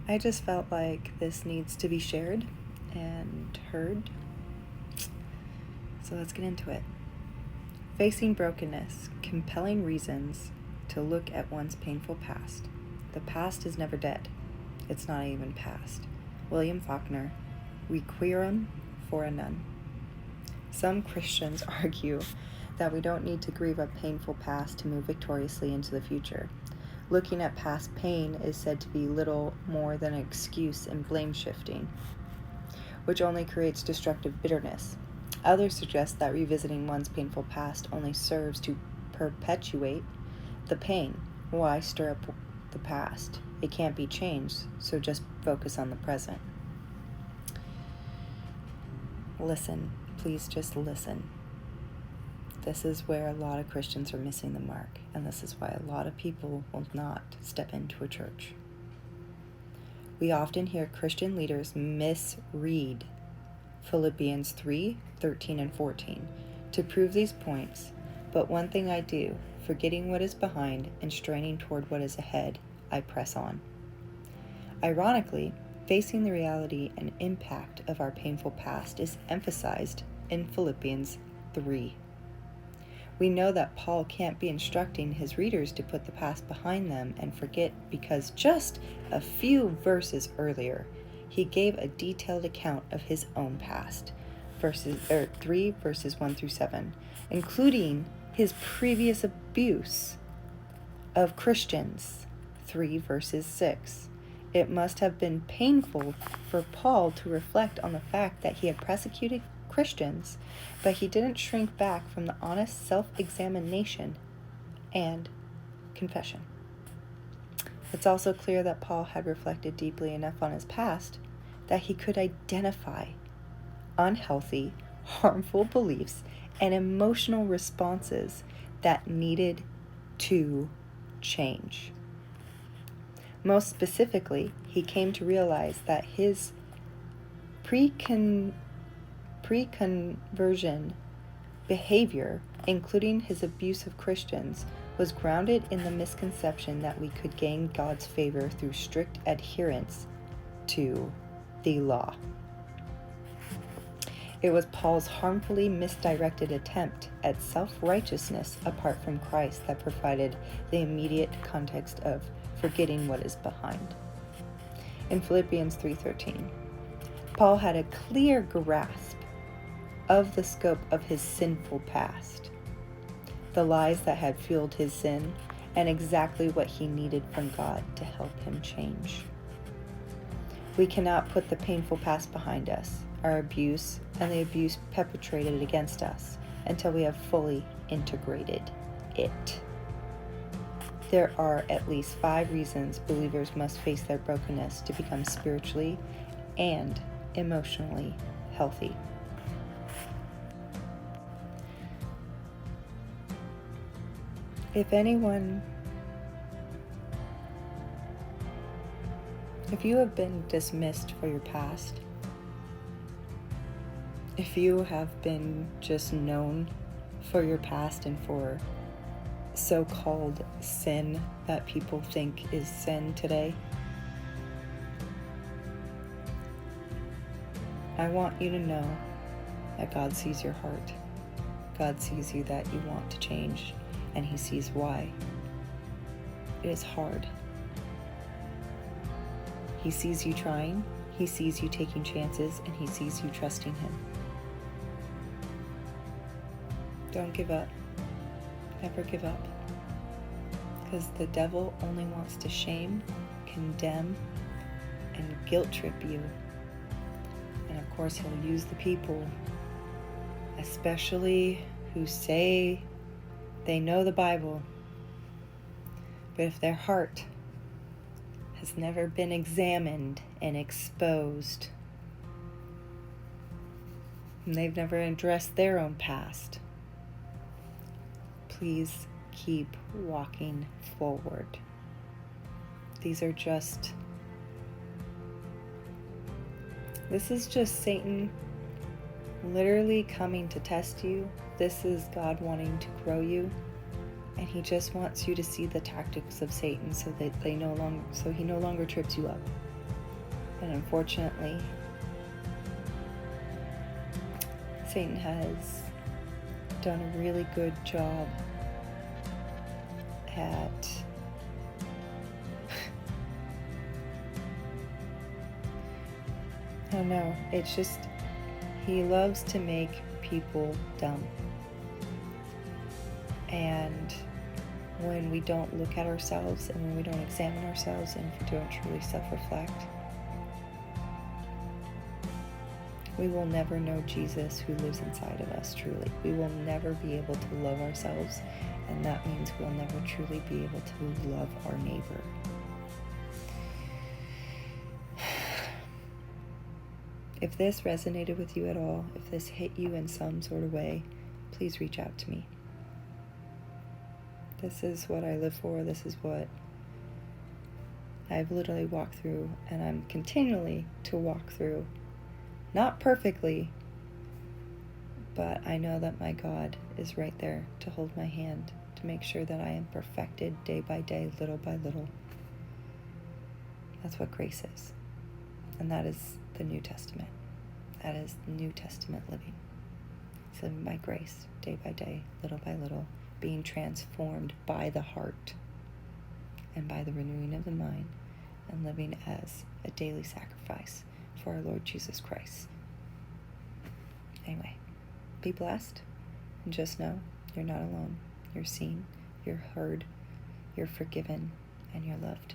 I just felt like this needs to be shared and heard. So let's get into it. Facing brokenness, compelling reasons to look at one's painful past. The past is never dead. It's not even past. William Faulkner, Requiem for a Nun. Some Christians argue that we don't need to grieve a painful past to move victoriously into the future. Looking at past pain is said to be little more than an excuse and blame shifting, which only creates destructive bitterness. Others suggest that revisiting one's painful past only serves to perpetuate the pain. Why stir up the past? It can't be changed, so just focus on the present. Listen, please just listen. This is where a lot of Christians are missing the mark, and this is why a lot of people will not step into a church. We often hear Christian leaders misread Philippians 3:13 and 14 to prove these points, but one thing I do, forgetting what is behind and straining toward what is ahead, I press on. Ironically, facing the reality and impact of our painful past is emphasized in Philippians 3. We know that Paul can't be instructing his readers to put the past behind them and forget because just a few verses earlier, he gave a detailed account of his own past, 3 verses 1 through 7, including his previous abuse of Christians, 3 verses 6. It must have been painful for Paul to reflect on the fact that he had persecuted Christians, but he didn't shrink back from the honest self-examination and confession. It's also clear that Paul had reflected deeply enough on his past that he could identify unhealthy, harmful beliefs and emotional responses that needed to change. Most specifically, he came to realize that his pre-conversion behavior, including his abuse of Christians, was grounded in the misconception that we could gain God's favor through strict adherence to the law. It was Paul's harmfully misdirected attempt at self-righteousness apart from Christ that provided the immediate context of forgetting what is behind. In Philippians 3:13, Paul had a clear grasp of the scope of his sinful past, the lies that had fueled his sin, and exactly what he needed from God to help him change. We cannot put the painful past behind us, our abuse and the abuse perpetrated against us, until we have fully integrated it. There are at least 5 reasons believers must face their brokenness to become spiritually and emotionally healthy. If you have been dismissed for your past, if you have been just known for your past and for so-called sin that people think is sin today, I want you to know that God sees your heart. God sees you that you want to change, and He sees why. It is hard. He sees you trying, He sees you taking chances, and He sees you trusting Him. Don't give up. Never give up. Because the devil only wants to shame, condemn, and guilt trip you. And of course, he'll use the people, especially who say they know the Bible, but if their heart has never been examined and exposed, and they've never addressed their own past, please keep walking forward. This is just Satan literally coming to test you. This is God wanting to grow you, and He just wants you to see the tactics of Satan so that he no longer trips you up. And unfortunately, Satan has done a really good job at I don't know, it's just, he loves to make people dumb. And when we don't look at ourselves, and when we don't examine ourselves, and if we don't truly self-reflect, we will never know Jesus who lives inside of us truly. We will never be able to love ourselves, and that means we'll never truly be able to love our neighbor. If this resonated with you at all, if this hit you in some sort of way, please reach out to me. This is what I live for. This is what I've literally walked through, and I'm continually to walk through. Not perfectly, but I know that my God is right there to hold my hand, to make sure that I am perfected day by day, little by little. That's what grace is. And that is the New Testament. That is New Testament living. It's living by grace, day by day, little by little, being transformed by the heart and by the renewing of the mind, and living as a daily sacrifice for our Lord Jesus Christ. Anyway, be blessed, and just know you're not alone. You're seen, you're heard, you're forgiven, and you're loved.